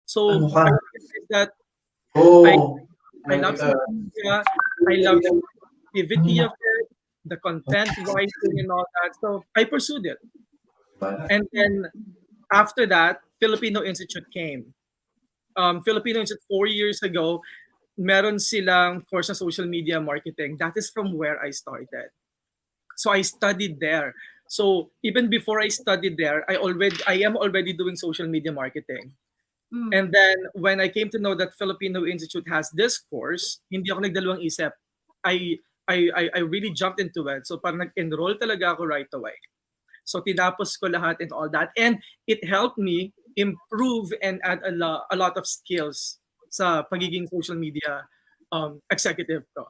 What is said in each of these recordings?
So Ano ka? I realized that Oh, I love social media. I love the activity of it, the content writing and all that. So I pursued it. And then after that, Filipino Institute came. Filipino Institute 4 years ago, meron silang course na social media marketing. That is from where I started. So I studied there. So even before I studied there, I am already doing social media marketing. And then when I came to know that Filipino Institute has this course, hindi ako nagdalawang isip. I really jumped into it. So parang nag-enroll talaga ako right away. So tinapos ko lahat and all that. And it helped me improve and add a lot of skills sa pagiging social media executive ko.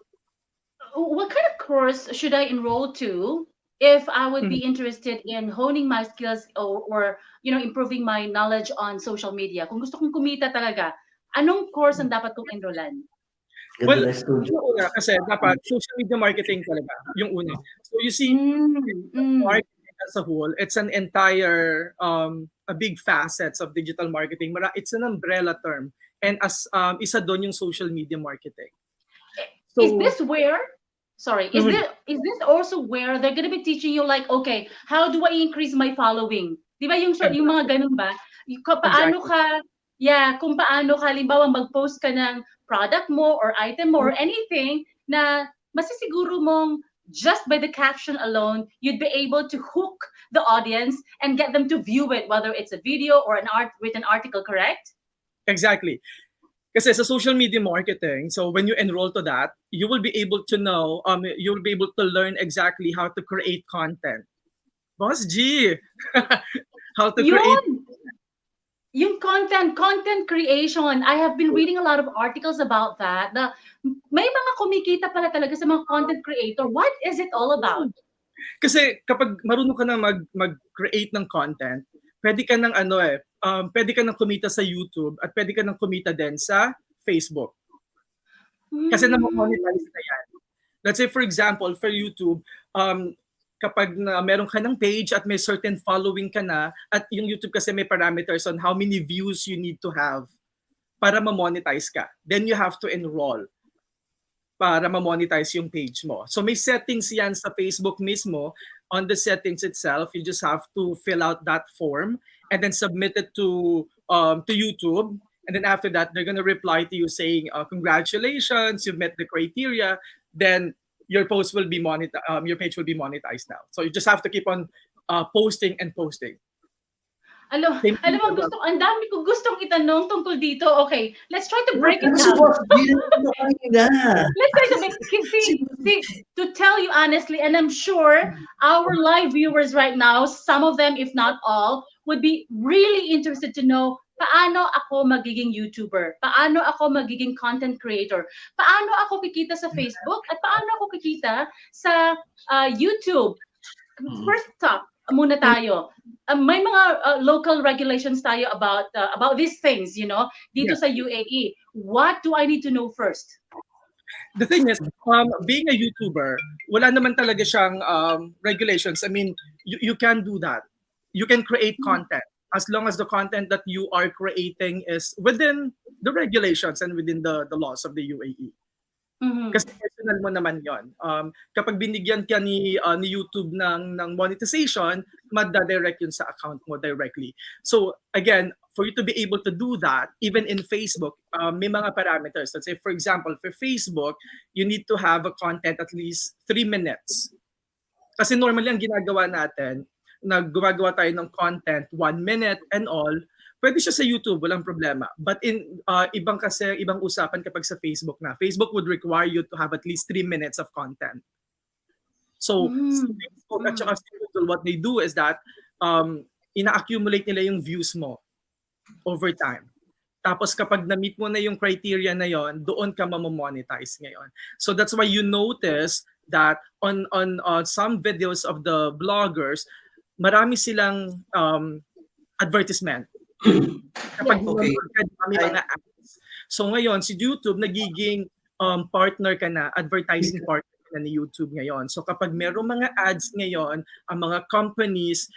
What kind of course should I enroll to if I would be interested in honing my skills or improving my knowledge on social media? Kung gusto kong kumita talaga, anong course ang dapat kong enrollan? Well, yung una kasi dapat social media marketing talaga, yung una. So you see, marketing as a whole, it's an entire, a big facets of digital marketing. It's an umbrella term. And as isa doon yung social media marketing. So, is this where? Sorry, is this also where they're gonna be teaching you like, okay, how do I increase my following? Di ba yung mga ganun ba? Paano ka, kung paano ka, halimbawa mag-post ka ng product mo or item mo or anything na masisiguro mong just by the caption alone, you'd be able to hook the audience and get them to view it, whether it's a video or an written article, correct? Exactly. Kasi sa social media marketing, so when you enroll to that, you will be able to know, you will be able to learn exactly how to create content. Boss G! How to create. Yung content creation, I have been reading a lot of articles about that. May mga kumikita pala talaga sa mga content creator. What is it all about? Kasi kapag marunong ka na mag-create ng content, pwede ka nang pwede ka nang kumita sa YouTube at pwede ka nang kumita din sa Facebook. Kasi na-monetize na yan. Let's say for example, for YouTube, kapag meron ka ng page at may certain following ka na, at yung YouTube kasi may parameters on how many views you need to have para ma-monetize ka. Then you have to enroll para ma-monetize yung page mo. So may settings yan sa Facebook mismo. On the settings itself, you just have to fill out that form and then submit it to YouTube. And then after that, they're gonna reply to you saying, congratulations, you've met the criteria. Then your post will be your page will be monetized now. So you just have to keep on posting and posting. Alam mo, ang dami ko gustong itanong tungkol dito. Okay, let's try to break it down. Let's try to make to tell you honestly, and I'm sure our live viewers right now, some of them, if not all, would be really interested to know paano ako magiging YouTuber, paano ako magiging content creator, paano ako kikita sa Facebook, at paano ako kikita sa YouTube. First up, muna tayo. May mga local regulations tayo about these things, dito sa UAE. What do I need to know first? The thing is, being a YouTuber, wala naman talaga siyang regulations. I mean, you can do that. You can create content as long as the content that you are creating is within the regulations and within the laws of the UAE. Kasi personal mo naman yon. Kapag binigyan ka ni YouTube ng monetization, madadirect yun sa account mo directly. So again, for you to be able to do that, even in Facebook, may mga parameters. Let's say, for example, for Facebook, you need to have a content at least 3 minutes. Kasi normally ang ginagawa natin, gumagawa tayo ng content 1 minute and all, pwede siya sa YouTube, walang problema. But in ibang usapan kapag sa Facebook na. Facebook would require you to have at least 3 minutes of content. So, Facebook at saka Google, what they do is that ina-accumulate nila yung views mo over time. Tapos kapag na-meet mo na yung criteria na yon, doon ka ma-monetize ngayon. So that's why you notice that on some videos of the bloggers, marami silang advertisement. Kapag may mga ads. So ngayon, si YouTube nagiging partner ka na, advertising partner ka na ni YouTube ngayon. So kapag merong mga ads ngayon, ang mga companies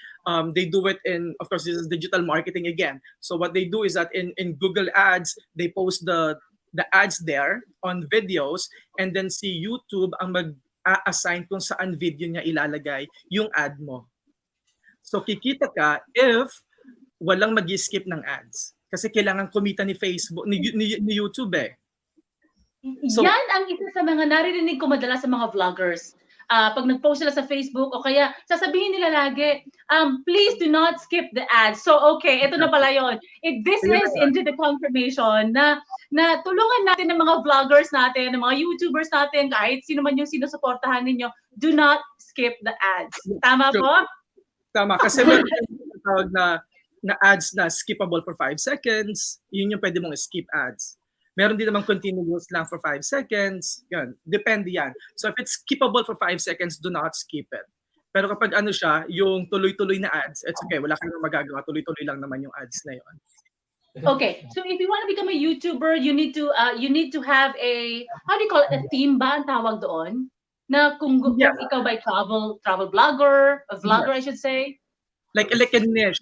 They do it in, of course, this is digital marketing again. So what they do is that in Google Ads, they post the ads there on videos, and then si YouTube ang mag-assign kung saan video niya ilalagay yung ad mo. So kikita ka if walang mag-skip ng ads. Kasi kailangan kumita ni Facebook, ni YouTube eh. So, yan ang isa sa mga naririnig ko madalas sa mga vloggers. Pag nag-post sila sa Facebook o kaya sasabihin nila lagi, please do not skip the ads. So okay, ito na pala yun. This is into the confirmation na tulungan natin ng mga vloggers natin, ng mga YouTubers natin, kahit sino man yung sinusuportahan ninyo, do not skip the ads. Tama po? Tama. Kasi meron tawag na ads na skippable for 5 seconds. Yun yung pwede mong skip ads. Meron din naman continuous lang for 5 seconds. Yan. Depende yan. So if it's skippable for 5 seconds, do not skip it. Pero kapag ano siya, yung tuloy-tuloy na ads, it's okay. Wala kang magagawa. Tuloy-tuloy lang naman yung ads na yun. Okay, so if you want to become a YouTuber, you need to have a, how do you call it, a theme ba ang tawag doon? Na kung ikaw ba travel vlogger, a vlogger, I should say. Like a niche.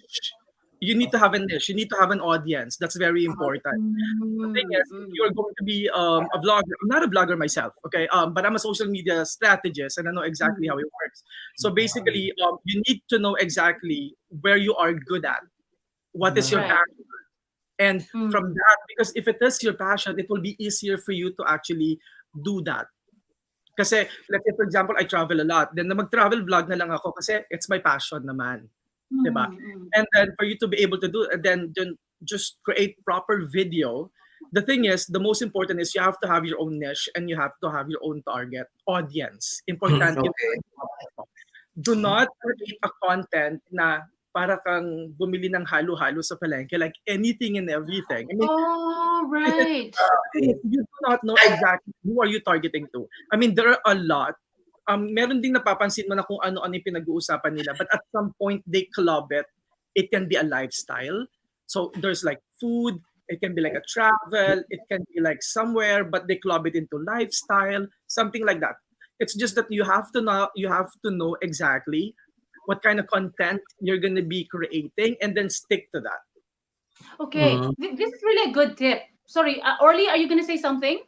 You need to have a niche. You need to have an audience. That's very important. The thing is, you're going to be a vlogger. I'm not a vlogger myself, okay? But I'm a social media strategist, and I know exactly how it works. So basically, you need to know exactly where you are good at. What is your passion? And from that, because if it is your passion, it will be easier for you to actually do that. Kasi, let's say, for example, I travel a lot. Then, mag-travel vlog na lang ako kasi it's my passion naman. Diba? And then for you to be able to do it, then just create proper video. The thing is, the most important is you have to have your own niche and you have to have your own target audience. Important. Okay. Do not create a content na para kang bumili ng halo-halo sa palengke, like anything and everything. I mean, right. You do not know exactly who are you targeting to. I mean, there are a lot. Meron ding napapansin mo na kung ano-ano yung pinag-uusapan nila. But at some point, they club it. It can be a lifestyle. So there's like food. It can be like a travel. It can be like somewhere, but they club it into lifestyle, something like that. It's just that you have to know exactly what kind of content you're going to be creating and then stick to that. Okay. This is really a good tip. Sorry, Orly, are you going to say something?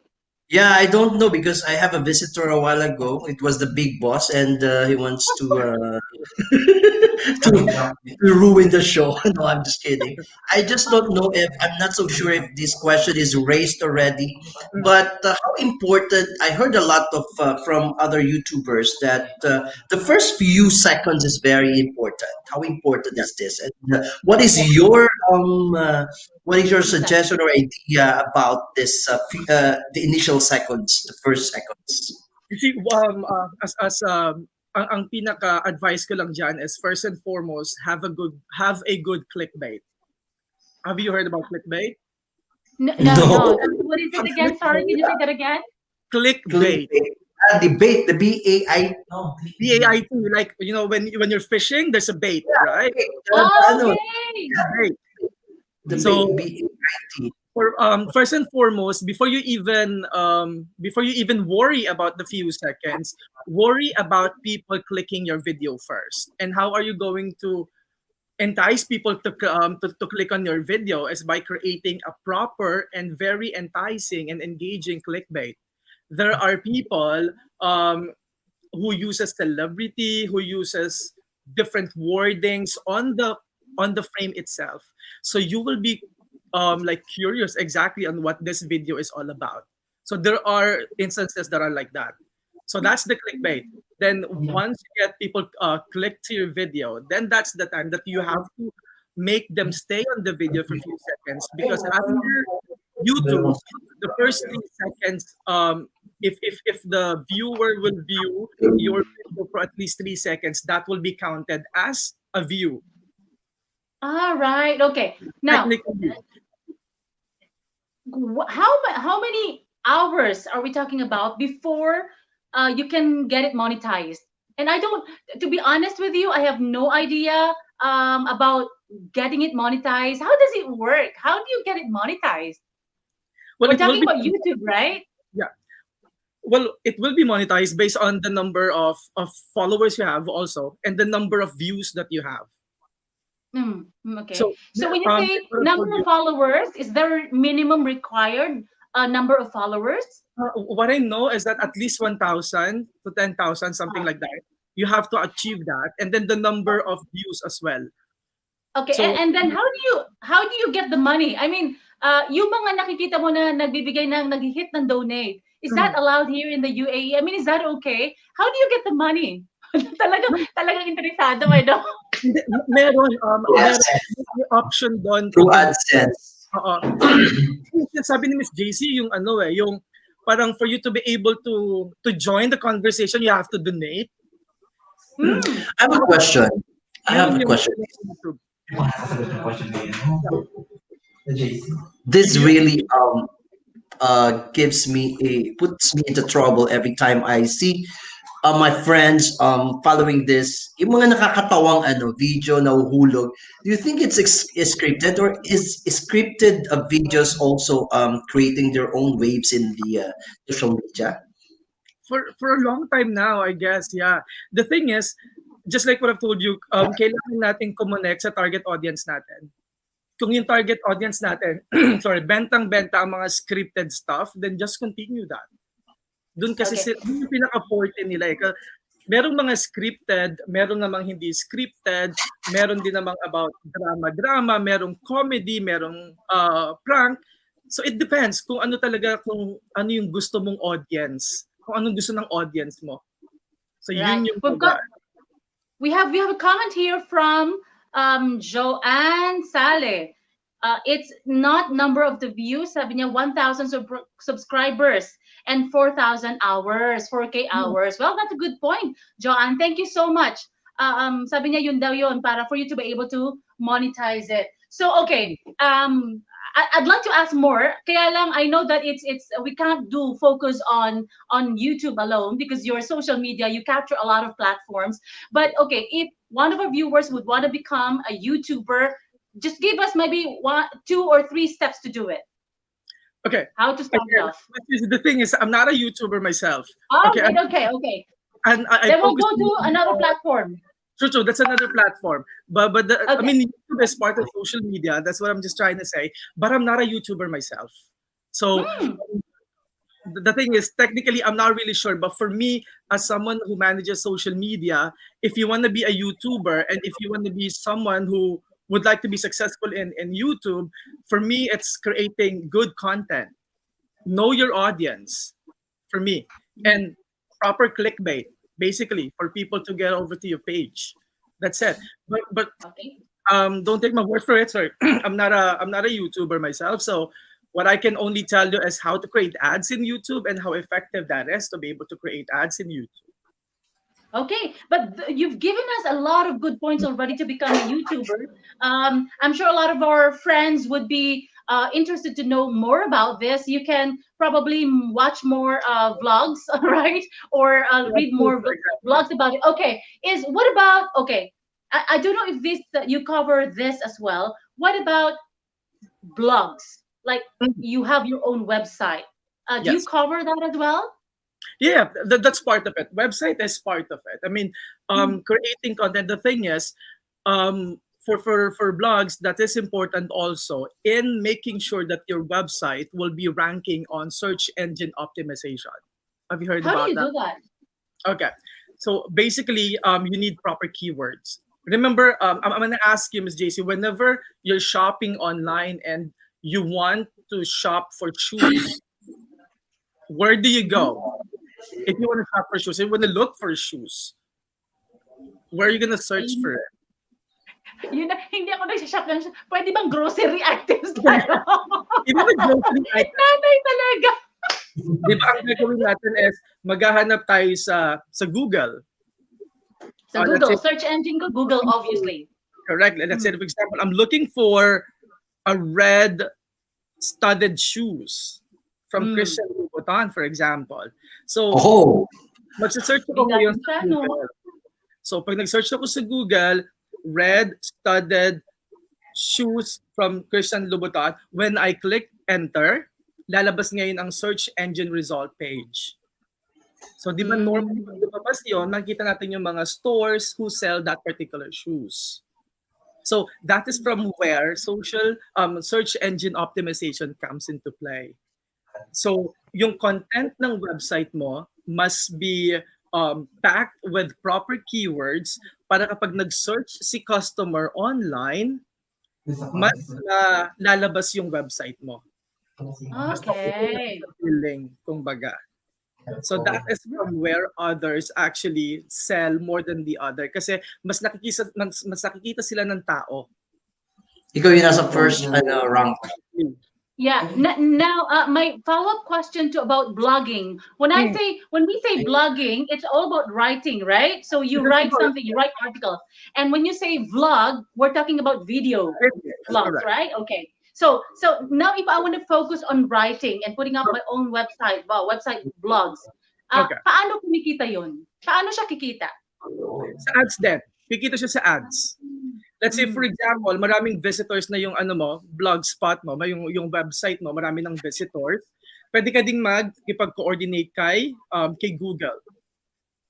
Yeah, I don't know because I have a visitor a while ago. It was the big boss, and he wants to to ruin the show. No, I'm just kidding. I just don't know if I'm not so sure if this question is raised already. But how important? I heard a lot of from other YouTubers that the first few seconds is very important. How important is this? And what is your suggestion or idea about this? The initial seconds, the first seconds. You see, ang pinaka-advice ko lang dyan is first and foremost, have a good clickbait. Have you heard about clickbait? No. What is it again? Sorry, can you say that again? Clickbait. Debate, the BAI. No. BAIT, like, when you're fishing, there's a bait, right? Okay. Bait. The So, BAIT. first and foremost, before you even worry about the few seconds, worry about people clicking your video first. And how are you going to entice people to click on your video is by creating a proper and very enticing and engaging clickbait. There are people who uses celebrity, who uses different wordings on the frame itself. So you will be like curious exactly on what this video is all about. So there are instances that are like that. So that's the clickbait. Then once you get people click to your video, then that's the time that you have to make them stay on the video for a few seconds, because after YouTube, the first 3 seconds, if the viewer will view your video for at least 3 seconds, that will be counted as a view. All right. Okay. Now, Technically, how many hours are we talking about before you can get it monetized? And to be honest with you, I have no idea about getting it monetized. How does it work? How do you get it monetized? well, We're it will talking be, about YouTube, right? yeah. Well, it will be monetized based on the number of followers you have also, and the number of views that you have. Okay. So So when you say like what I number told of you, followers, is there minimum required number of followers? what I know is that at least 1,000 to 10,000, something Uh, like that. You have to achieve that, and then the number of views as well. okay, So and then how do you get the money? I mean, yung mga nakikita mo na nagbibigay ng nag-hit ng donate, is that mm, allowed here in the UAE? I mean, is that okay? How do you get the money? Talagang interesado mo, no? hindi, meron Yes, meron may option doon to through donate. AdSense. Oo. Sabi ni Miss JC yung ano yung parang for you to be able to join the conversation, you have to donate. Hmm. I have a question. I have Meron a yung question. YouTube. This really gives me a puts me into trouble every time I see my friends following this yung mga nakakatawang video na uhulog. Do you think it's scripted, or is scripted videos also creating their own waves in the social media? For a long time now, I guess, yeah. The thing is, just like what I've told you, kailangan natin kumonect sa target audience natin. Kung yung target audience natin, sorry, bentang-benta ang mga scripted stuff, then just continue that. Doon kasi Okay. yun yung pinaka-forte nila eh. Merong mga scripted, meron namang hindi scripted, meron din namang about drama-drama, merong comedy, merong prank. So it depends kung ano talaga, kung ano yung gusto mong audience, kung anong gusto ng audience mo. So Right. yun yung We have a comment here from Joanne Sale. It's not number of the views. Sabi niya 1,000 subscribers and 4,000 hours, 4K hours. Well, that's a good point, Joanne. Thank you so much. Sabi niya yun daw yun para for you to be able to monetize it. So okay, I'd like to ask more. Kaya lang I know that it's we can't do focus on YouTube alone because your social media you capture a lot of platforms. But okay, if one of our viewers would want to become a YouTuber, just give us maybe 1, 2, or 3 steps to do it. Okay. How to start it off. The thing is, I'm not a YouTuber myself. Oh, Okay. okay. And I Then we'll focus go to another platform. True. That's another platform. But I Okay. mean, YouTube is part of social media. That's what I'm just trying to say. But I'm not a YouTuber myself. So the thing is, technically, I'm not really sure. But for me, as someone who manages social media, if you want to be a YouTuber and if you want to be someone who would like to be successful in YouTube, for me, it's creating good content. Know your audience for me. And proper clickbait, basically, for people to get over to your page. That's it. But Okay. don't take my word for it. Sorry, I'm not a YouTuber myself. So what I can only tell you is how to create ads in YouTube and how effective that is to be able to create ads in YouTube. Okay, but you've given us a lot of good points already to become a YouTuber. I'm sure a lot of our friends would be interested to know more about this. You can probably watch more vlogs, right? Or read more vlogs about it. Okay, what about, okay, I don't know if this you cover this as well. What about blogs? Like you have your own website. Do you Yes. cover that as well? Yeah, that's part of it. Website is part of it. I mean, creating content. The thing is, for blogs, that is important also in making sure that your website will be ranking on search engine optimization. Have you heard How do about you that? do that? Okay, so basically, you need proper keywords. Remember, I'm going to ask you, Ms. JC, whenever you're shopping online and you want to shop for shoes, where do you go? If you want to shop for shoes, if you want to look for shoes, where are you gonna search for it? Yun na, hindi ako nagsashop ng pwede bang grocery items tayo? Even with grocery items, Nanay talaga. di ba ang gagawin natin is maghahanap tayo sa Google. So Let's Google, say, search engine ko, Google obviously. correct. Let's say, for example, I'm looking for a red studded shoes from Christian Louboutin, for example. So, Oh, magsa-search ako ngayon sa Bigatan siya, no? Google. So, pag nag-search ako sa Google, red studded shoes from Christian Louboutin, when I click enter, lalabas ngayon ang search engine result page. So, di ba normally pag lumabas yun, nakikita natin yung mga stores who sell that particular shoes. So that is from where social search engine optimization comes into play. So yung content ng website mo must be packed with proper keywords para kapag nag-search si customer online, mas lalabas yung website mo. Mas Okay. appealing, kumbaga. So that is from where others actually sell more than the other kasi mas nakikita sila ng tao. Ikaw yung nasa first rank. Yeah. Now, my follow-up question to about blogging. When we say blogging, it's all about writing, right? So you write something, you write articles, and when you say vlog, we're talking about video vlogs, Correct. right? Okay. So now, if I want to focus on writing and putting up my own website, blogs, Okay. paano kumikita yun? Paano siya kikita? Sa ads din. Kikita siya sa ads. Let's say, for example, maraming visitors na yung blogspot mo, yung website mo, marami ng visitors. Pwede ka ding mag-coordinate kay Google.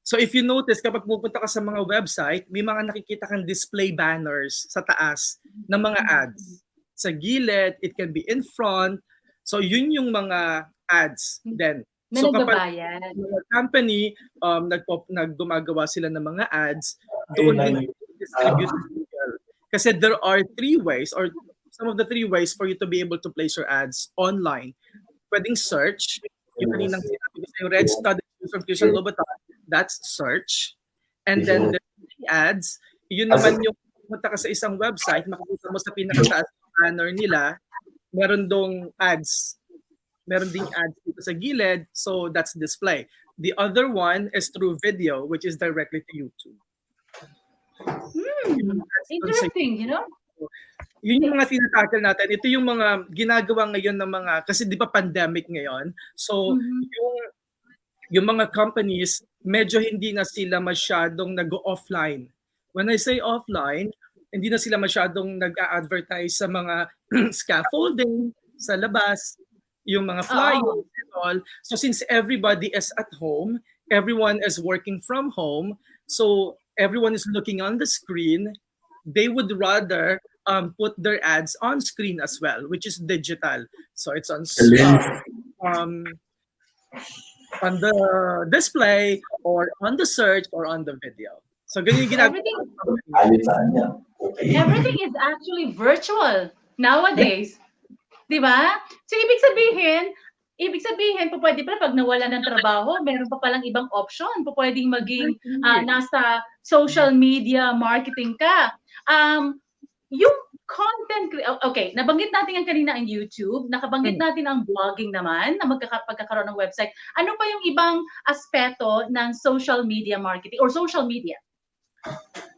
So if you notice, kapag pupunta ka sa mga website, may mga nakikita kang display banners sa taas ng mga ads. Sa gilid, it can be in front. So yun yung mga ads then. Na So kapag nagbabayad. mga company, gumagawa sila ng mga ads, doon din distribute kasi there are 3 ways or some of the 3 ways for you to be able to place your ads online. Pwedeng search, yung kaninang sinabi ko sa'yo, Red Studded Shoes from Christian Louboutin, that's search. And then the ads, yun naman yung pumunta ka sa isang website, makikita mo sa pinakataas banner nila, meron dong ads. Meron ding ads dito sa gilid, so that's display. The other one is through video, which is directly to YouTube. Interesting, you know? Yun yung mga tinatakil natin. Ito yung mga ginagawa ngayon ng mga, kasi di ba pandemic ngayon? So, yung mga companies, medyo hindi na sila masyadong nag-offline. When I say offline, hindi na sila masyadong nag-a-advertise sa mga scaffolding, sa labas, yung mga flyers and all. So since everybody is at home, everyone is working from home, so everyone is looking on the screen, they would rather put their ads on screen as well, which is digital. So it's on the display or on the search or on the video. So ganyan yung ginagawa. Everything is actually virtual nowadays. Di ba? So ibig sabihin, pwede pala pag nawala ng trabaho, meron pa palang ibang option. Pwedeng maging nasa social media marketing ka. Yung content, okay, nabanggit natin ang kanina ang YouTube, nakabanggit natin ang blogging naman, na pagkakaroon ng website. Ano pa yung ibang aspeto ng social media marketing or social media?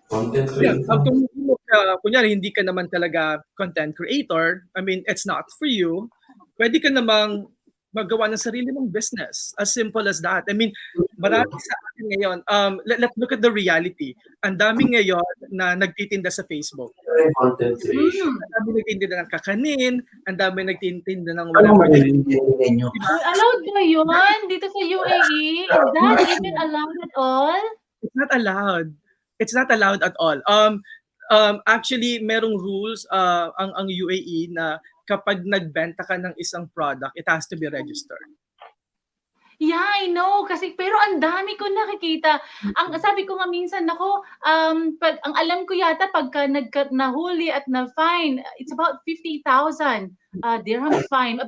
Content creator. Kunyari, hindi ka naman talaga content creator, I mean, it's not for you, pwede ka namang magawa ng sarili mong business. As simple as that. I mean, marami sa atin ngayon, let's look at the reality. Ang dami ngayon na nagtitinda sa Facebook. Content creation. Ang dami nagtitinda ng kakanin, ang dami nagtitinda ng Ano wala. Allowed ba yun dito sa UAE? Is that even allowed at all? It's not allowed. It's not allowed at all. Actually, merong rules ang UAE na kapag nagbenta ka ng isang product, it has to be registered. Yeah, I know. Pero ang dami ko nakikita. Ang sabi ko nga minsan, ang alam ko yata pagka nahuli at na-fine, it's about 50,000 dirham fine.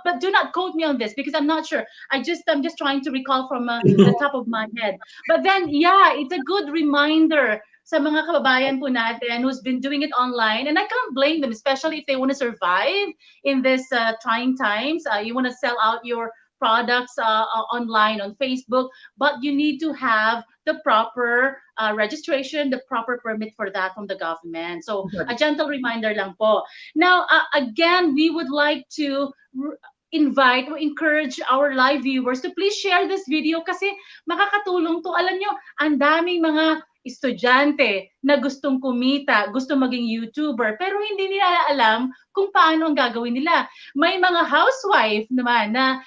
But do not quote me on this because I'm not sure. I'm just trying to recall from the top of my head. But then, yeah, it's a good reminder sa mga kababayan po natin who's been doing it online. And I can't blame them, especially if they want to survive in this trying times. You want to sell out your products online on Facebook, but you need to have the proper registration, the proper permit for that from the government. So a gentle reminder lang po. Now, again, we would like to invite or encourage our live viewers to please share this video kasi makakatulong to. Alam nyo, ang daming mga estudyante na gustong kumita, gustong maging YouTuber, pero hindi nila alam kung paano ang gagawin nila. May mga housewife naman na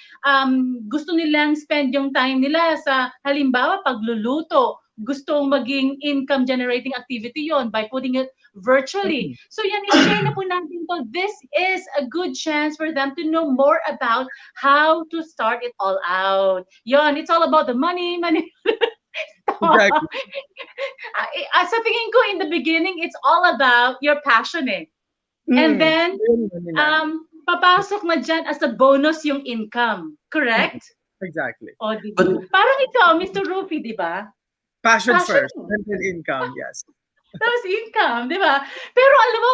gusto nilang spend yung time nila sa halimbawa pagluluto, gustong maging income generating activity yon by putting it virtually. So yan, i-share na po natin to. This is a good chance for them to know more about how to start it all out. Yon, it's all about the money, money. Exactly. Sa tingin ko, in the beginning, it's all about your passion eh. And Mm. then, Yun nila. papasok na dyan as a bonus yung income. Correct? Exactly. O, di But ba? Parang ikaw, Mr. Ruffy, di ba? Passion Passion first, and then income, yes. Tapos income, di ba? Pero alam mo,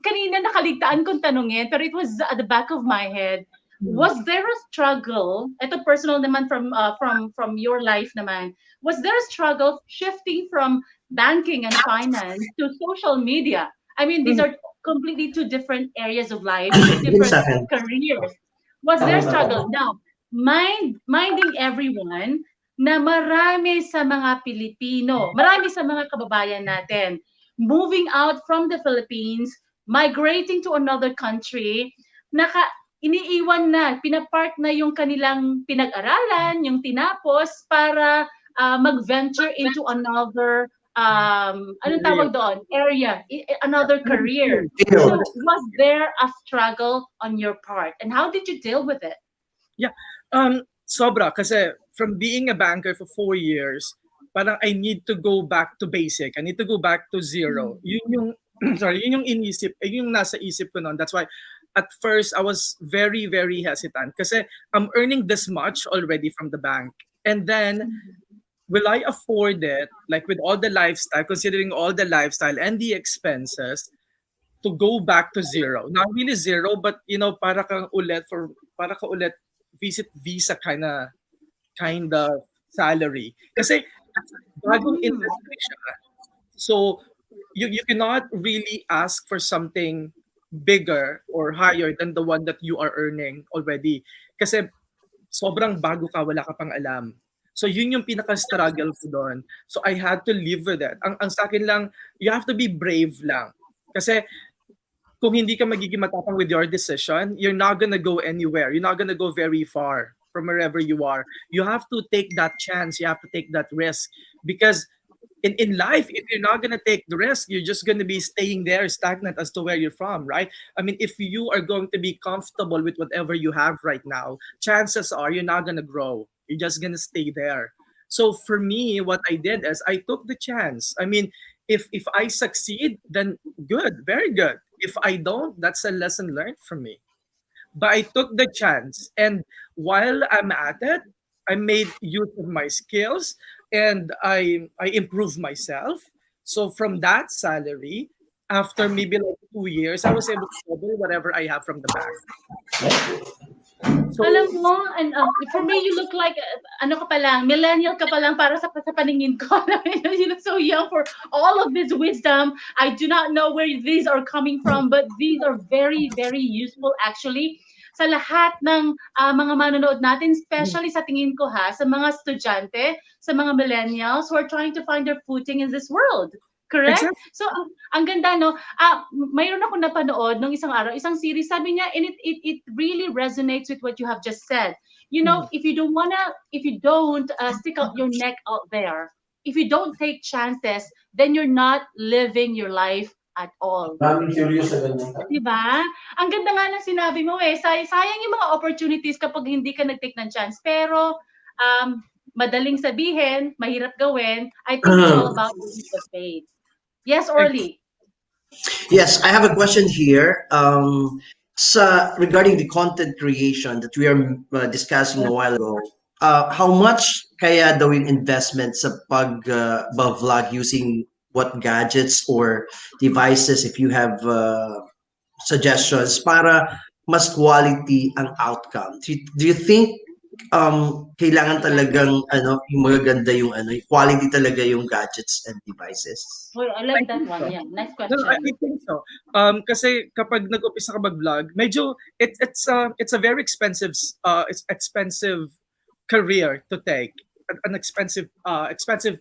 kanina nakaligtaan kong tanungin, pero it was at the back of my head. Was there a struggle? Ito personal naman from your life naman. Was there a struggle shifting from banking and finance to social media? I mean, these are completely two different areas of life, two yun different sa akin. careers. Was there a struggle? Now, minding everyone na marami sa mga Pilipino, marami sa mga kababayan natin, moving out from the Philippines, migrating to another country, iniiwan na, pinapark na yung kanilang pinag-aralan, yung tinapos para mag-venture into another anong tawag doon? Area, another career. So was there a struggle on your part? And how did you deal with it? Yeah. Sobra kasi from being a banker for 4 years, parang I need to go back to basic. I need to go back to zero. Yun yung sorry, yun yung yun yung nasa isip ko noon. That's why at first I was very very hesitant kasi I'm earning this much already from the bank. And then will I afford it, like with all the lifestyle, considering all the lifestyle and the expenses, to go back to zero? Not really zero, but para ka ulit visit visa kind of salary. Kasi bagong industry siya. So you cannot really ask for something bigger or higher than the one that you are earning already. Kasi sobrang bago ka, wala ka pang alam. So yun yung pinaka-struggle ko doon. So I had to live with it. Ang sa akin lang, you have to be brave lang. Kasi kung hindi ka magiging matapang with your decision, you're not gonna go anywhere. You're not gonna go very far from wherever you are. You have to take that chance. You have to take that risk. Because in life, if you're not gonna take the risk, you're just gonna be staying there stagnant as to where you're from, right? I mean, if you are going to be comfortable with whatever you have right now, chances are you're not gonna grow. You're just gonna stay there. So for me, what I did is I took the chance. I mean, if I succeed, then good, very good. If I don't, that's a lesson learned from me. But I took the chance, and while I'm at it, I made use of my skills and I improved myself. So from that salary, after maybe like 2 years, I was able to double whatever I have from the bank. So Alam mo, and for me, you look like, ano ka pa lang, millennial ka pa lang para sa paningin ko. You look so young for all of this wisdom. I do not know where these are coming from, but these are very, very useful actually sa lahat ng mga manonood natin, especially sa tingin ko sa mga estudyante, sa mga millennials who are trying to find their footing in this world. Correct? exactly. So, ang ganda, no? Mayroon ako napanood nung isang araw, isang series, sabi niya, and it really resonates with what you have just said. You know, if you don't stick out your neck out there, if you don't take chances, then you're not living your life at all. Daming curious sa ganyan. Diba? Ang ganda nga ng sinabi mo sayang yung mga opportunities kapag hindi ka nag-take ng chance. Pero, madaling sabihin, mahirap gawin. I think it's all about the faith. Yes, Orly. Yes, I have a question here. Regarding the content creation that we are discussing a while ago, how much kaya daw yung investment sa pag-vlog using what gadgets or devices, if you have suggestions, para mas quality ang outcome? Do you think kailangan talagang yung magaganda yung quality talaga yung gadgets and devices? Oh, I like that one. Yeah, next question. No, I think so. Kasi kapag nag-umpisa ka mag-vlog, medyo it's a very expensive career to take, an expensive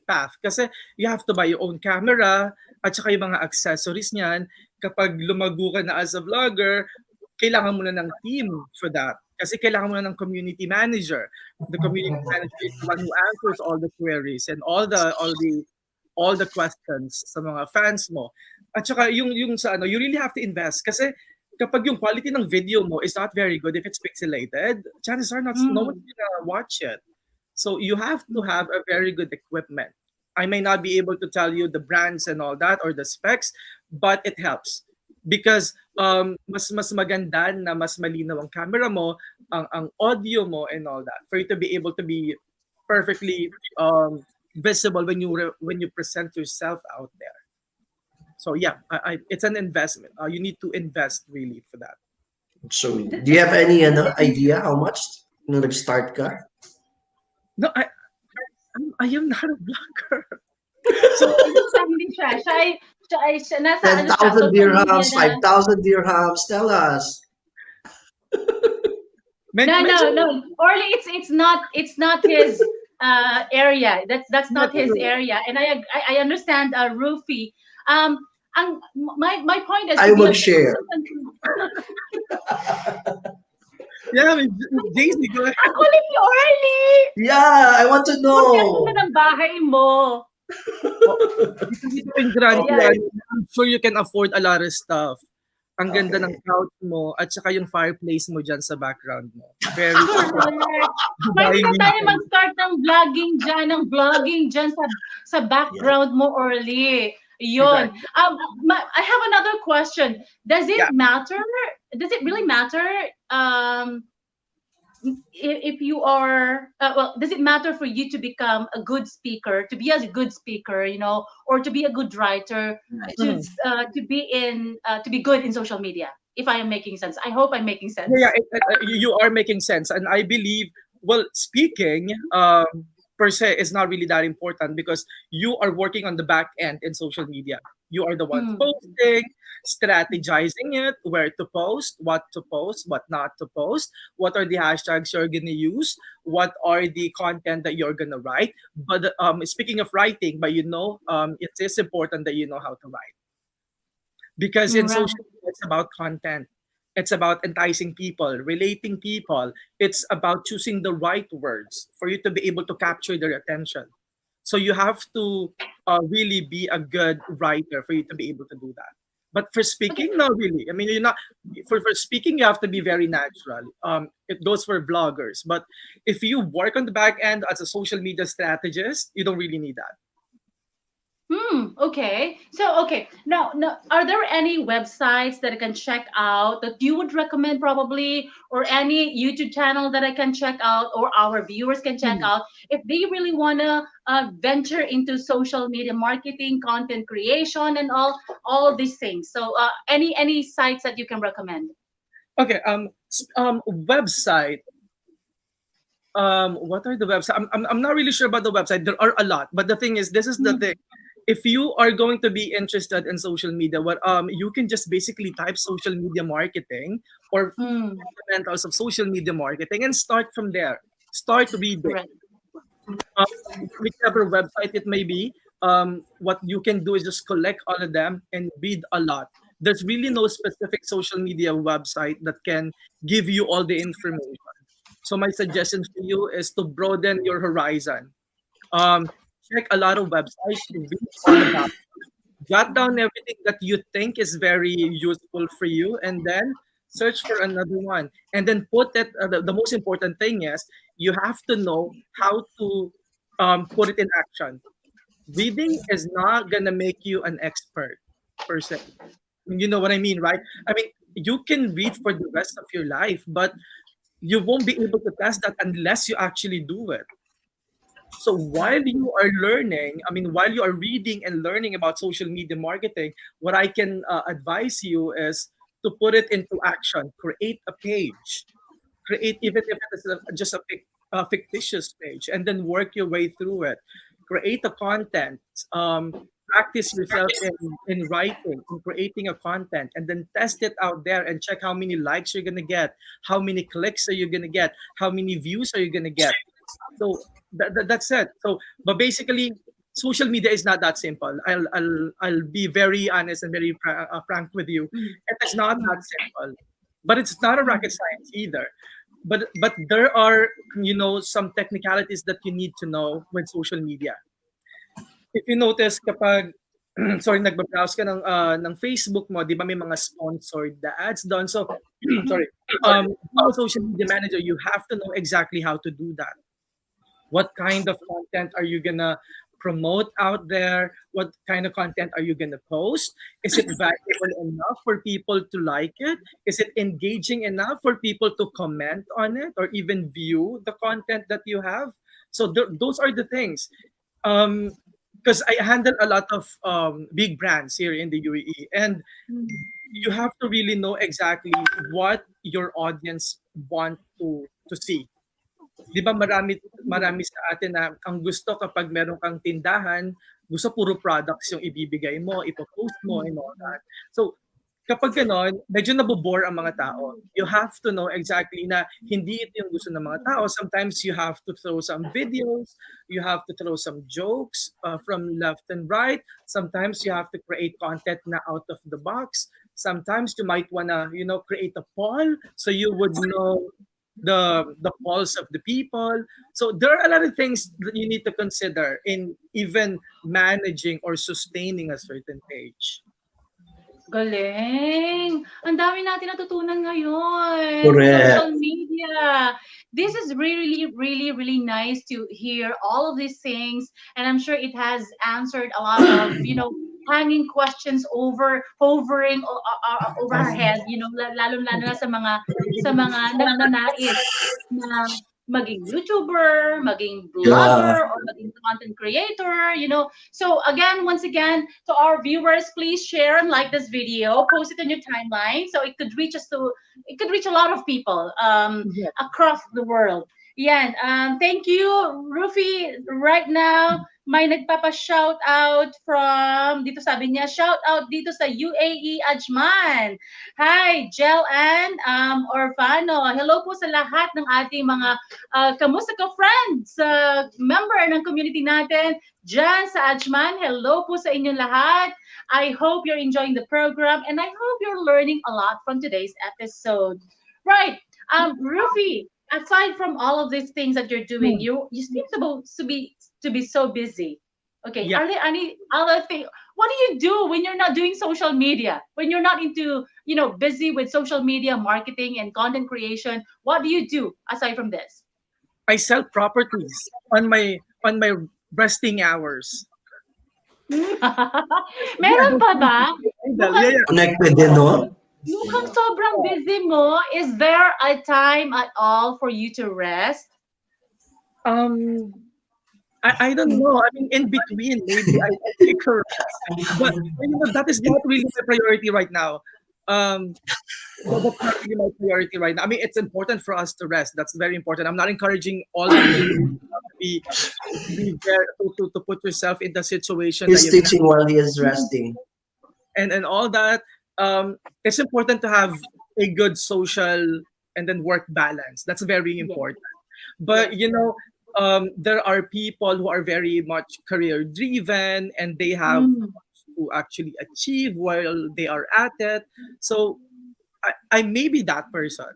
path kasi you have to buy your own camera at saka yung mga accessories niyan. Kapag lumago ka na as a vlogger, kailangan mo na ng team for that. Kasi kailangan mo na ng community manager. The community manager is the one who answers all the queries and all the questions sa mga fans mo. At saka yung sa ano, you really have to invest kasi kapag yung quality ng video mo is not very good if it's pixelated, chances are not no one's Mm. gonna watch it. So you have to have a very good equipment. I may not be able to tell you the brands and all that or the specs, but it helps because mas maganda na mas malinaw ang camera mo, ang audio mo and all that for you to be able to be perfectly visible when when you present yourself out there. So yeah, it's an investment. You need to invest really for that. So, Th- do you th- have any idea how much nung nag-start ka? No, I am not a vlogger. So Hindi siya, nasa ano siya, 10,000 social media dirhams, na. 5,000 dirhams, tell us. medyo No. Orly, it's not his area. That's not his medyo area. And I understand, Rufi. Um, my point is to I be a will good share. content. yeah, I mean, Daisy, go ahead. Ang kulit ni Orly! Yeah, I want to Magkano na know. ng bahay mo? Oh, dito in Grand Ayan. Piano, I'm sure you can afford a lot of stuff. Ang ganda ng Okay. couch mo at saka yung fireplace mo dyan sa background mo. Very Correct. Dubai Pwede na tayo region. mag-start ng vlogging dyan sa Yeah. background mo, Orly. Yun. Exactly. I have another question. Does Yeah. it matter? Does it really matter if you are does it matter for you to become a good speaker, to be a good speaker, or to be a good writer, to Mhm. to be good in social media? If I am making sense, I hope I'm making sense. Yeah, you are making sense, and I believe. Well, speaking per se is not really that important because you are working on the back end in social media. You are the one Hmm. posting, strategizing it, where to post, what not to post, what are the hashtags you're gonna use, what are the content that you're gonna write. But speaking of writing, but it is important that you know how to write because in Right. social media it's about content, it's about enticing people, relating people, it's about choosing the right words for you to be able to capture their attention. So you have to really be a good writer for you to be able to do that. But for Okay. speaking, not really. I mean, you're not for speaking. You have to be very natural. It goes for vloggers, but if you work on the back end as a social media strategist, you don't really need that. Okay. So, okay. Now, are there any websites that I can check out that you would recommend probably, or any YouTube channel that I can check out, or our viewers can check Hmm. out if they really wanna venture into social media marketing, content creation, and all these things? So, any sites that you can recommend? Okay. Website. What are the websites? I'm not really sure about the website. There are a lot, but the thing is, this is the thing. Hmm. If you are going to be interested in social media, what you can just basically type social media marketing or Hmm. fundamentals of social media marketing and start from there. Start reading. Correct. Um, whichever website it may be, what you can do is just collect all of them and read a lot. There's really no specific social media website that can give you all the information. So my suggestion to you is to broaden your horizon. Um, check a lot of websites, read all about, jot down everything that you think is very useful for you, and then search for another one. And then put it. The most important thing is you have to know how to put it in action. Reading is not gonna make you an expert per se. You know what I mean, right? I mean, you can read for the rest of your life, but you won't be able to test that unless you actually do it. So while you are learning, I mean, while you are reading and learning about social media marketing, what I can advise you is to put it into action. Create a page. Create, even if it is just a fictitious page, and then work your way through it. Create a content. Practice yourself in writing, in creating a content, and then test it out there and check how many likes you're gonna get, how many clicks are you gonna get, how many views are you gonna get. So that's it. So, but basically, social media is not that simple. I'll be very honest and very frank with you. Mm. It is not that Mm. simple, but it's not a rocket Mm. science either. But there are some technicalities that you need to know with social media. If you notice, kapag sorry, nagba-browse ka ng Facebook mo, 'di ba may mga sponsored na ads doon. So, sorry, being a social media manager, you have to know exactly how to do that. What kind of content are you gonna promote out there? What kind of content are you gonna post? Is it valuable enough for people to like it? Is it engaging enough for people to comment on it or even view the content that you have? So those are the things. Because I handle a lot of big brands here in the UAE, and you have to really know exactly what your audience want to see. 'Di ba marami sa atin na ang gusto kapag meron kang tindahan, gusto puro products yung ibibigay mo, ipo-post mo and all that. So kapag gano'n, medyo nabo-bore ang mga tao. You have to know exactly na hindi ito yung gusto ng mga tao. Sometimes you have to throw some videos, you have to throw some jokes from left and right. Sometimes you have to create content na out of the box. Sometimes you might wanna, create a poll so you would know the pulse of the people. So there are a lot of things that you need to consider in even managing or sustaining a certain page. Galing! Ang dami natin natutunan ngayon. Correct. Social media. This is really, really, really nice to hear all of these things. And I'm sure it has answered a lot of, hanging questions hovering over our head, lalo-lalo na sa mga nagnanais na maging YouTuber, maging Yeah. vlogger, or maging content creator, So again, once again, to our viewers, please share and like this video, post it on your timeline so it could reach a lot of people Yeah. across the world. Yan. Thank you, Ruffy. Right now, may nagpapa-shout out from, dito sabi niya, shout out dito sa UAE Ajman. Hi, Jel and Orfano. Hello po sa lahat ng ating mga kamusta ka friends, member ng community natin dyan sa Ajman. Hello po sa inyong lahat. I hope you're enjoying the program and I hope you're learning a lot from today's episode. Right, Ruffy, aside from all of these things that you're doing, you seem to be so busy. Okay, Yeah. are there any other thing? What do you do when you're not doing social media? When you're not into, busy with social media marketing and content creation? What do you do aside from this? I sell properties on my resting hours. Meron pa ba? Yeah, yeah. Connected din, no? Mukhang sobrang busy mo. Is there a time at all for you to rest? I don't know. I mean, in between, maybe I take her rest. But that is not really my priority right now. That's not really my priority right now. I mean, it's important for us to rest. That's very important. I'm not encouraging all of you to be there to put yourself in the situation He's that you teaching while he is resting. and all that. It's important to have a good social and then work balance. That's very important. But there are people who are very much career driven and they have to actually achieve while they are at it. So I may be that person.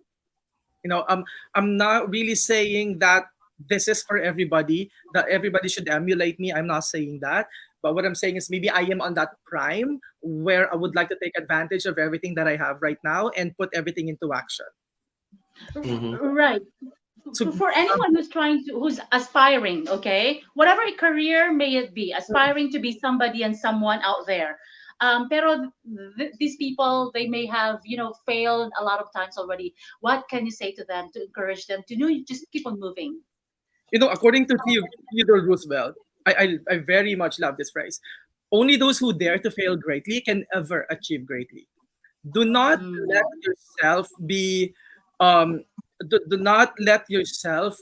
I'm not really saying that this is for everybody, that everybody should emulate me. I'm not saying that. But what I'm saying is maybe I am on that prime where I would like to take advantage of everything that I have right now and put everything into action. Right. So for anyone who's aspiring, okay, whatever career may it be, aspiring to be somebody and someone out there. Pero these people, they may have, failed a lot of times already. What can you say to them to encourage them to just keep on moving? According to Theodore Roosevelt, I very much love this phrase. Only those who dare to fail greatly can ever achieve greatly. Do not let yourself be do not let yourself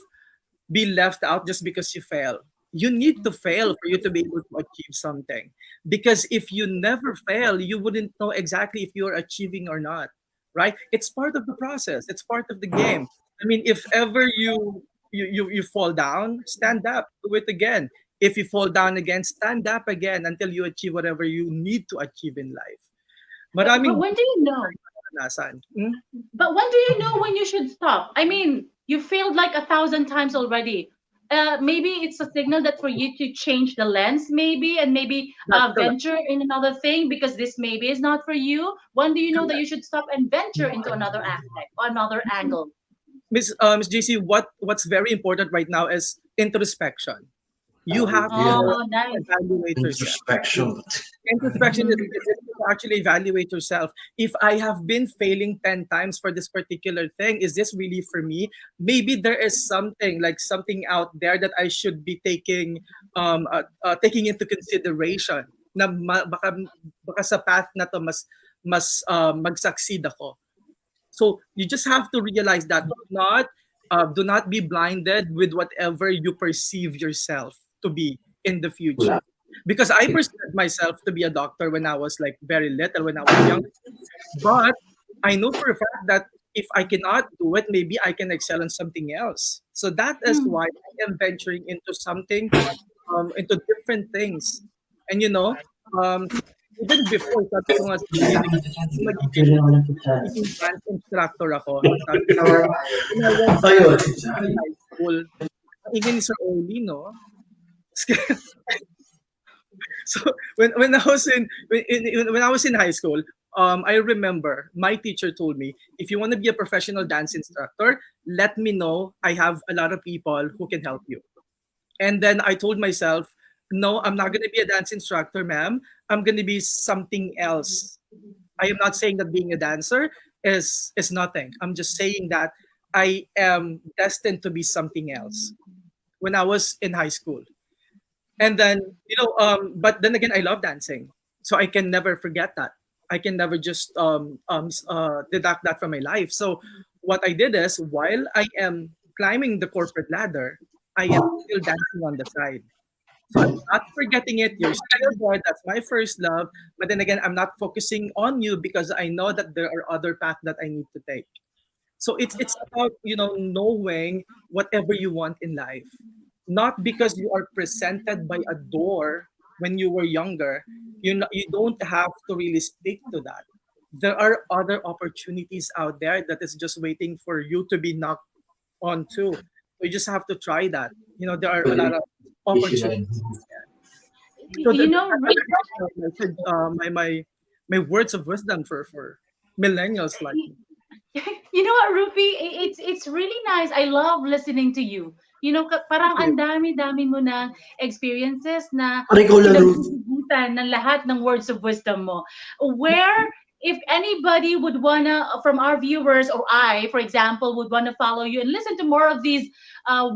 be left out just because you fail. You need to fail for you to be able to achieve something. Because if you never fail, you wouldn't know exactly if you're achieving or not. Right? It's part of the process. It's part of the game. I mean, if ever you fall down, stand up, do it again. If you fall down again, stand up again until you achieve whatever you need to achieve in life. But when do you know? But when do you know when you should stop? I mean, you failed like 1,000 times already. maybe it's a signal that for you to change the lens, maybe, and maybe That's correct. venture in another thing because this maybe is not for you. When do you know that you should stop and venture into another aspect or another angle? Miss JC, what's very important right now is introspection. You have Yeah, to Oh, nice. evaluate yourself. introspection. Introspection is to actually evaluate yourself. If I have been failing 10 times for this particular thing, is this really for me? Maybe there is something like something out there that I should be taking into consideration na baka sa path na to mas mag-succeed ako. So you just have to realize that do not be blinded with whatever you perceive yourself to be in the future. Because I perceived myself to be a doctor when I was like very little, when I was young. But I know for a fact that if I cannot do it, maybe I can excel in something else. So that is Mm. why I am venturing into something, into different things. And um, even before, sabi ko nga sa sarili ko, magiging dance instructor ako. Sabi ko, when I was Ayun. in high school, ang ingay ni Sir Oli, no? So when I was in high school, I remember my teacher told me, if you want to be a professional dance instructor, let me know. I have a lot of people who can help you. And then I told myself, no, I'm not going to be a dance instructor, ma'am. I'm going to be something else. I am not saying that being a dancer is nothing. I'm just saying that I am destined to be something else when I was in high school. And then but then again, I love dancing, so I can never forget that. I can never just deduct that from my life. So what I did is, while I am climbing the corporate ladder, I am still dancing on the side. So I'm not forgetting it. You're still there. That's my first love. But then again, I'm not focusing on you because I know that there are other paths that I need to take. So it's about knowing whatever you want in life, not because you are presented by a door when you were younger. You don't have to really stick to that. There are other opportunities out there that is just waiting for you to be knocked onto. You just have to try that. There are a lot of opportunities. So You know, my words of wisdom for millennials like me. you know what, Rupi? It's really nice. I love listening to you. You know, parang ang dami-dami mo ng experiences na Parang ikaw lang, Ruth. pinaghuhugutan ng lahat ng words of wisdom mo. Where, if anybody would wanna, from our viewers or I, for example, would wanna follow you and listen to more of these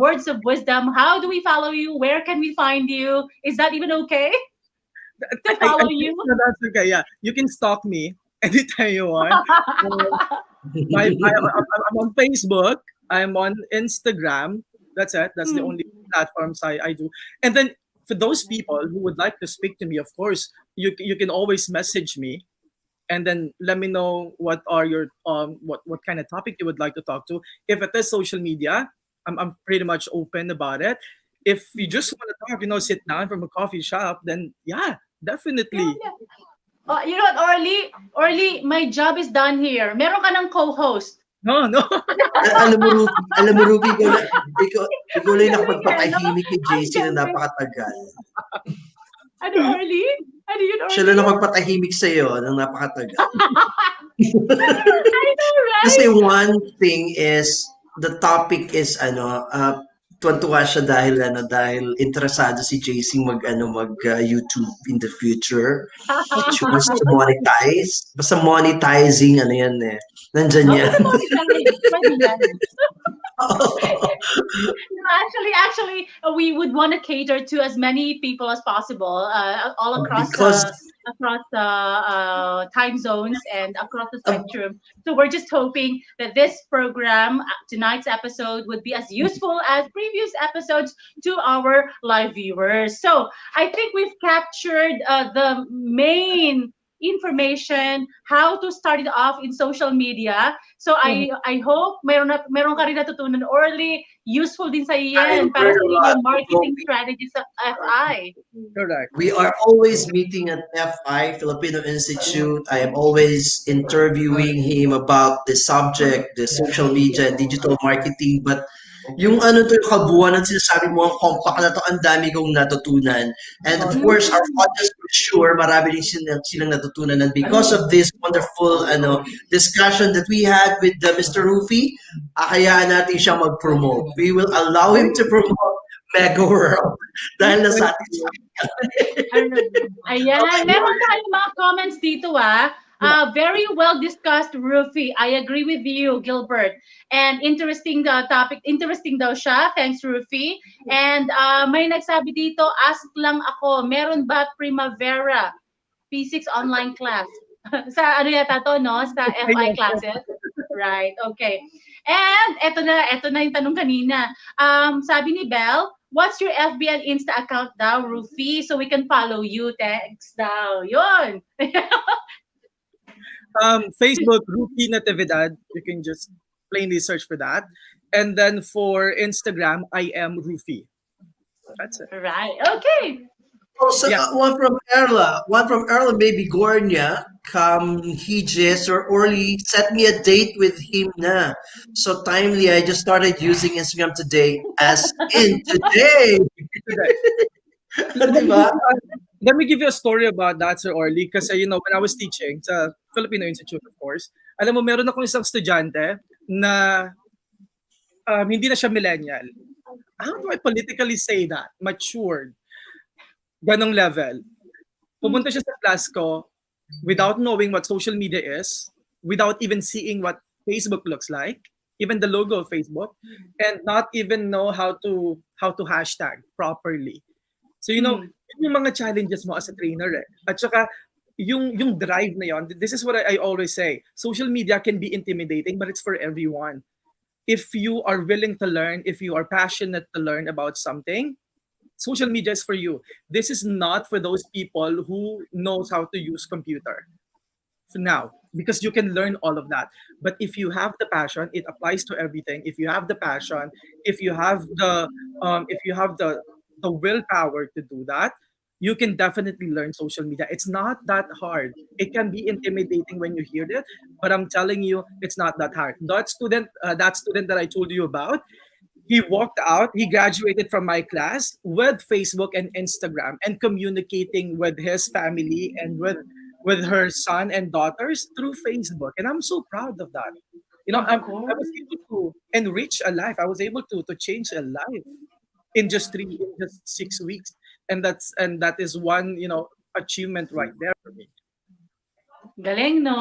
words of wisdom, how do we follow you? Where can we find you? Is that even okay to I follow think you? that's okay. Yeah, you can stalk me anytime you want. I'm on Facebook. I'm on Instagram. That's it. That's the Hmm. only platforms I do. And then for those people who would like to speak to me, of course, you can always message me and then let me know what are your what kind of topic you would like to talk to. If it is social media, I'm pretty much open about it. If you just want to talk, sit down from a coffee shop, then yeah, Yeah, definitely. yeah. You know what, Orly? Orly, my job is done here. Meron ka ng co-host. No, no. Alam mo, Ruby, ikaw, ikaw lang yung Galing eh, no? nakapagpatahimik kay Ang JC na galing. napakatagal. Ano, Orly? Ano yun, Siya Orly? lang nakapagpatahimik sa'yo ng napakatagal. I know, Kasi right? one thing is, the topic is, tuwan-tuwa siya dahil interesado si JC YouTube in the future. She wants to monetize. Basta monetizing, yan eh. Nandyan Oh, yan. basta monetize. Pwede yan. We would want to cater to as many people as possible, all across Because time zones and across the uh, spectrum. So we're just hoping that this program, tonight's episode, would be as useful as previous episodes to our live viewers. So I think we've captured the main information, how to start it off in social media. So I hope meron ka rin natutunan early, useful din sa I yan para learned sa a lot. inyong marketing strategies sa FI. Correct. We are always meeting at FI, Filipino Institute. I am always interviewing him about the subject, the social media and digital marketing. But Yung ano to, yung kabuuan ng sinasabi mo, ang compact na to, ang dami kong natutunan. And of course, our Mm. audience for sure, marami din silang natutunan. And because of this wonderful discussion that we had with Mr. Ruffy, hayaan natin siyang mag-promote. We will allow him to promote Mega World dahil Thank nasatisfy. you. Ano, ayan, Okay, meron tayong mga comments dito ah. Yeah. Very well discussed, Rufi. I agree with you, Gilbert. And interesting the topic. Interesting daw siya. Thanks, Rufi. And may nagsabi dito, ask lang ako, meron ba Primavera P6 online class? Sa ano yata to, no? Sa FI Yes. classes? Right, okay. And eto na yung tanong kanina. Sabi ni Belle, what's your FB and Insta account daw, Rufi? So we can follow you. Thanks daw. Yun. Facebook, Ruffy Natividad. You can just plainly search for that. And then for Instagram, I am Ruffy. That's it. Right. Okay. Also, Yeah. one from Erla, maybe Gornia, Hijis or Orly, set me a date with him na. So timely, I just started using Instagram today, as in today. Today. Let Di me ba? let me give you a story about that, Sir Orly. Kasi, when I was teaching sa Filipino Institute, of course, alam mo, meron akong isang estudyante na hindi na siya millennial. How do I politically say that? Matured. Ganong level. Pumunta siya sa class ko without knowing what social media is, without even seeing what Facebook looks like, even the logo of Facebook, and not even know how to hashtag properly. So yun yung mga challenges mo as a trainer eh. At saka yung drive na yon, this is what I always say. Social media can be intimidating, but it's for everyone. If you are willing to learn, if you are passionate to learn about something, social media is for you. This is not for those people who knows how to use computer for now, because you can learn all of that. But if you have the passion, it applies to everything. If you have the passion, if you have the willpower to do that, you can definitely learn social media. It's not that hard. It can be intimidating when you hear it, but I'm telling you, it's not that hard. That student that I told you about, he walked out, he graduated from my class with Facebook and Instagram and communicating with his family and with her son and daughters through Facebook. And I'm so proud of that. Of I course. was able to enrich a life. I was able to change a life in just 6 weeks. And that is one, achievement right there for me. Galing, no?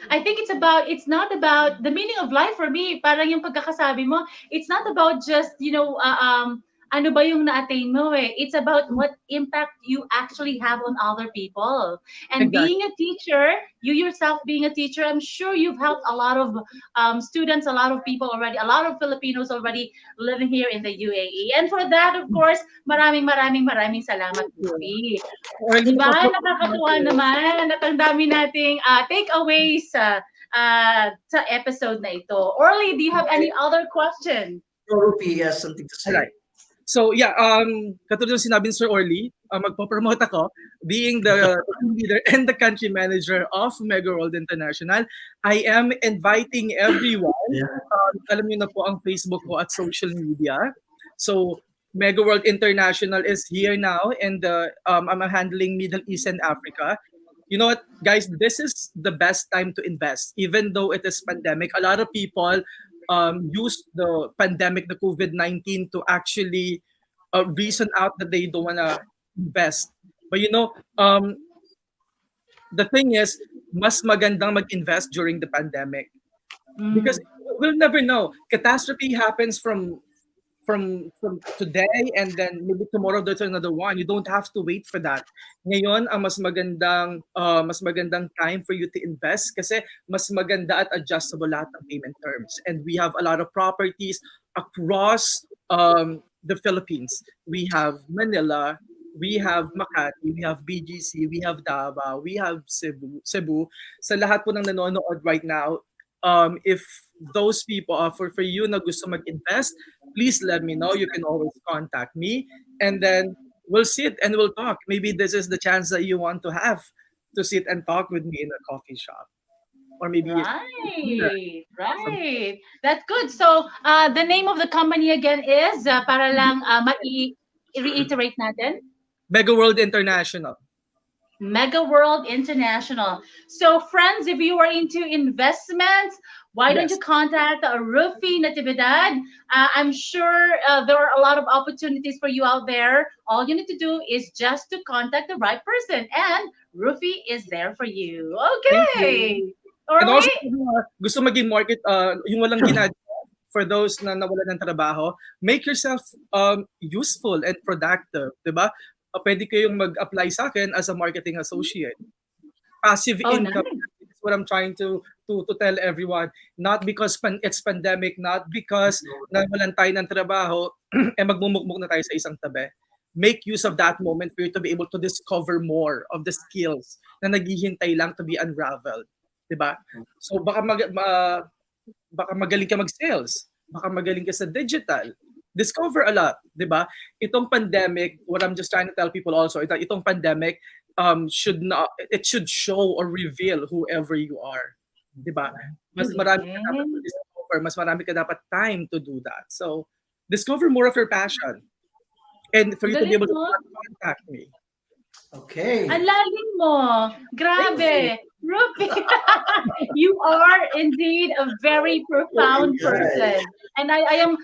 I think it's not about the meaning of life for me. Parang yung pagkakasabi mo, it's not about just, ano ba yung na-attain mo eh. It's about what impact you actually have on other people. And Exactly. being a teacher, you yourself being a teacher, I'm sure you've helped a lot of students, a lot of people already, a lot of Filipinos already living here in the UAE. And for that, of course, maraming salamat, Ruby. Or Di ba? napapasok Nakakatuwa natin. naman at ang dami nating takeaways sa episode na ito. Orly, do you have any other question? Rupi has something to say. Alright. So yeah, katulad ng sinabi ni Sir Orly, magpo-promote ako, being the team leader and the country manager of Mega World International. I am inviting everyone. Yeah. Alam niyo na po ang Facebook ko at social media. So Mega World International is here now, and I'm handling Middle East and Africa. You know what, guys? This is the best time to invest, even though it is pandemic. A lot of people use the pandemic, the COVID-19, to actually reason out that they don't want to invest. But the thing is, mas magandang mag-invest during the pandemic, because we'll never know. Catastrophe happens from today, and then maybe tomorrow there's another one. You don't have to wait for that. Ngayon ang mas magandang time for you to invest, kasi mas maganda at adjustable lahat ng payment terms. And we have a lot of properties across the Philippines. We have Manila, we have Makati, we have BGC, we have Davao, we have Cebu. Sa lahat po ng nanonood right now, if those people, for you na gusto mag-invest, please let me know. You can always contact me, and then we'll sit and we'll talk. Maybe this is the chance that you want to have, to sit and talk with me in a coffee shop. or maybe dinner. Right, right. That's good. So, the name of the company again is, para lang reiterate natin, Mega World International. Mega World International. So, friends, if you are into investments, why don't you Yes. contact Ruffy Natividad? I'm sure there are a lot of opportunities for you out there. All you need to do is just to contact the right person, and Ruffy is there for you. Thank you. Okay. And Orly? also, kung gusto maging market, yung walang ginagawa, for those na nawalan ng trabaho, make yourself useful and productive, 'di ba? Pwede kayong mag-apply sa akin as a marketing associate. Passive Oh, income nice. is what I'm trying to tell everyone. Not because it's pandemic, not because nawalan tayo ng trabaho, magmumukmuk na tayo sa isang tabi. Make use of that moment for you to be able to discover more of the skills na naghihintay lang to be unraveled. 'Di ba? So baka magaling ka mag-sales, baka magaling ka sa digital. Discover a lot, 'di ba? Itong pandemic, what I'm just trying to tell people also, itong pandemic should not, it should show or reveal whoever you are, 'di ba? Mas marami ka dapat to Okay. discover, mas marami ka dapat time to do that. So, discover more of your passion and for Ang you to be galing able to mo. contact me. Ang Okay. lalim mo. Thank you. Grabe. Ruby, you are indeed a very Oh profound my God. person. And I am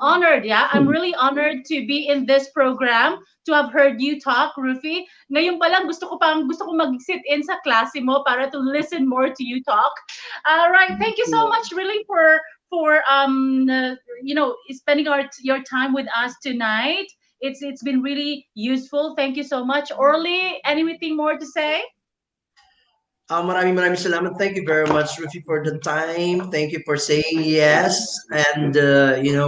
honored, yeah. I'm really honored to be in this program, to have heard you talk, Rufi. Ngayon pa lang gusto ko mag-sit in sa klase mo para to listen more to you talk. All right. Thank you so much really for spending your time with us tonight. It's been really useful. Thank you so much. Orly, anything more to say? Maraming salamat. Thank you very much, Rufi, for the time. Thank you for saying yes. And,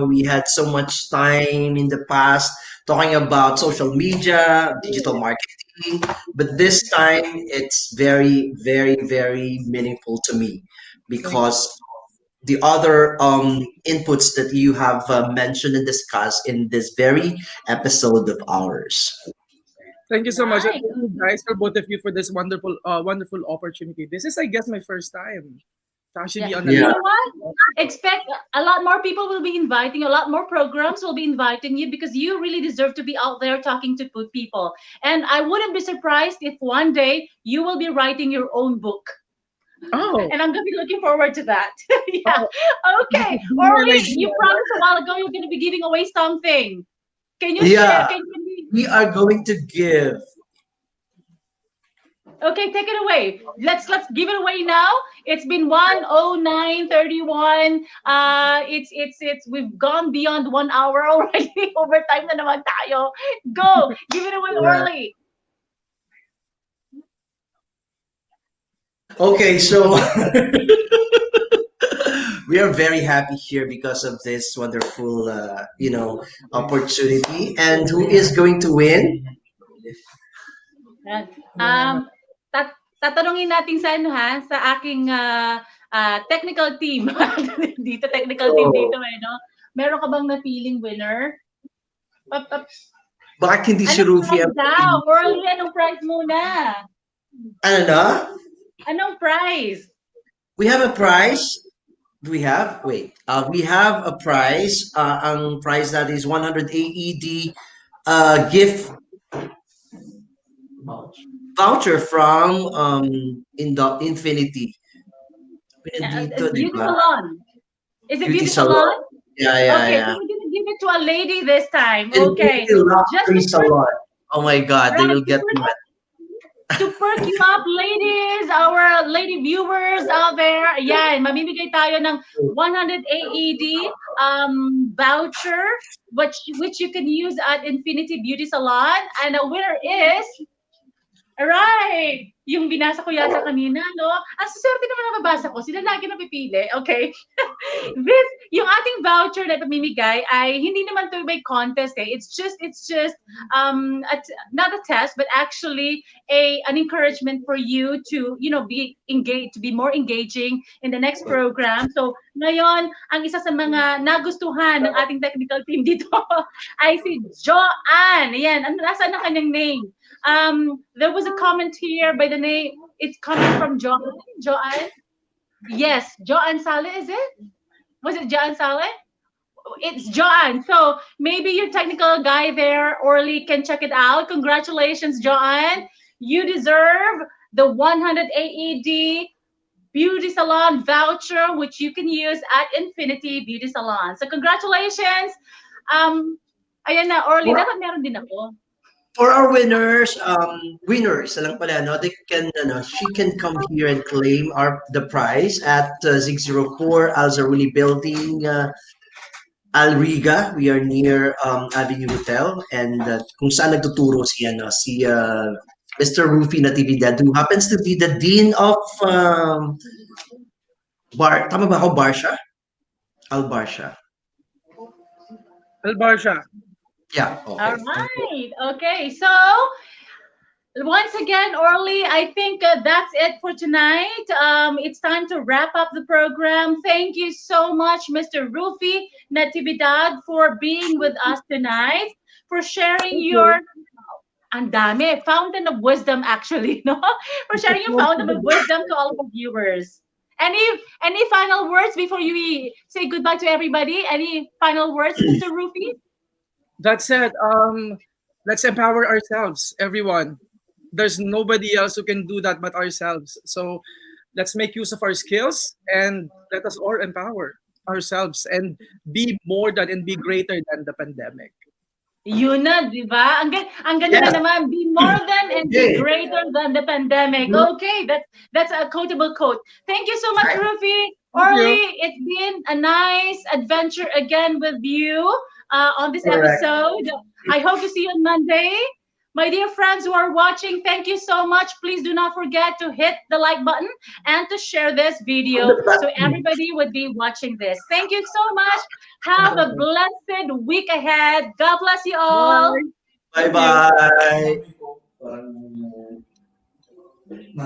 we had so much time in the past talking about social media, digital marketing. But this time, it's very, very, very meaningful to me Thank you. because the other inputs that you have mentioned and discussed in this very episode of ours. Thank you so much. And Right. thank you guys for both of you for this wonderful opportunity. This is, I guess, my first time to actually Yeah. be on the You Yeah. know what? Expect a lot more people will be inviting, a lot more programs will be inviting you because you really deserve to be out there talking to people. And I wouldn't be surprised if one day you will be writing your own book. Oh, And I'm going to be looking forward to that. Yeah. oh, Okay. give me an Orly, idea. you promised a while ago you're going to be giving away something. Can you share? Yeah. Can you? We are going to give. Okay, take it away. Let's give it away now. It's been 109:31. It's we've gone beyond 1 hour already. Overtime na naman tayo. Go, give it away Yeah. early. Okay, so we are very happy here because of this wonderful, opportunity. And who is going to win? Yan. Tatanungin natin sa ano ha, sa aking technical team. Dito technical team dito Oh, no. Meron ka bang napiling winner? bakit hindi si Anong Rufi prize ang daw? pinili? Early, anong prize muna? Ano na? Anong prize? We have a prize. Do we have? Wait. We have a prize. Ang prize that is 100 AED gift voucher from Infinity. Dito, di Beauty ba? salon. Is it Beauty beauty salon. salon? Yeah, yeah, Okay, so yeah. we're gonna give it to a lady this time. Okay. Infinity Just Luxury to perk, Salon. Oh my God, they right, will get wet. to perk you up, ladies, our lady viewers out there. Yan, mamimigay tayo ng 100 AED voucher, which you can use at Infinity Beauty Salon. And the winner is right. Yung binasa ko yata kanina, no? Ang swerte naman na mabasa ko. Sila lagi napipili. Okay. Yung ating voucher na pamimigay ay hindi naman to by contest eh. It's just not a test but actually an encouragement for you to, be engaged, to be more engaging in the next program. So, ngayon, ang isa sa mga nagustuhan ng ating technical team dito ay si Joanne. Ayan, nasaan ang kanyang name? There was a comment here by the name. It's coming from Joanne. Joanne. Yes, Joanne Sale, is it? Was it Joanne Sale? It's John. So maybe your technical guy there, Orly, can check it out. Congratulations, John. You deserve the 100 AED beauty salon voucher, which you can use at Infinity Beauty Salon. So congratulations. Ayan na, Orly, For, dapat meron din ako. for our winners, winners, alam pala, no, they can, she can come here and claim the prize at 604 Alzaruli Building, Alriga. We are near Avenue Hotel, and kung saan nagtuturo si Mr. Ruffy Natividad, who happens to be the dean of tama ba ako, Barsha? Al Barsha. Albarsha. Yeah, All okay. right. Okay. So once again, Orly, I think that's it for tonight. It's time to wrap up the program. Thank you so much, Mr. Rufi Natividad, for being with us tonight, for sharing Thank your you. ang dami, fountain of wisdom actually, no? For sharing your fountain of wisdom to all of the viewers. Any any final words before you say goodbye to everybody? Any final words, Mr. Rufi? That said, let's empower ourselves, everyone. There's nobody else who can do that but ourselves. So let's make use of our skills and let us all empower ourselves and be more than and be greater than the pandemic. Yun na, di ba? Ang ganda na Yes. naman, be more than and be Okay. greater than the pandemic. Mhm. Okay, that's a quotable quote. Thank you so much, Right. Rufi. Thank you. Orly, it's been a nice adventure again with you on this Correct. episode. I hope to see you on Monday. My dear friends who are watching, thank you so much. Please do not forget to hit the like button and to share this video so everybody would be watching this. Thank you so much. Have a blessed week ahead. God bless you all. Bye. Bye Thank you. bye.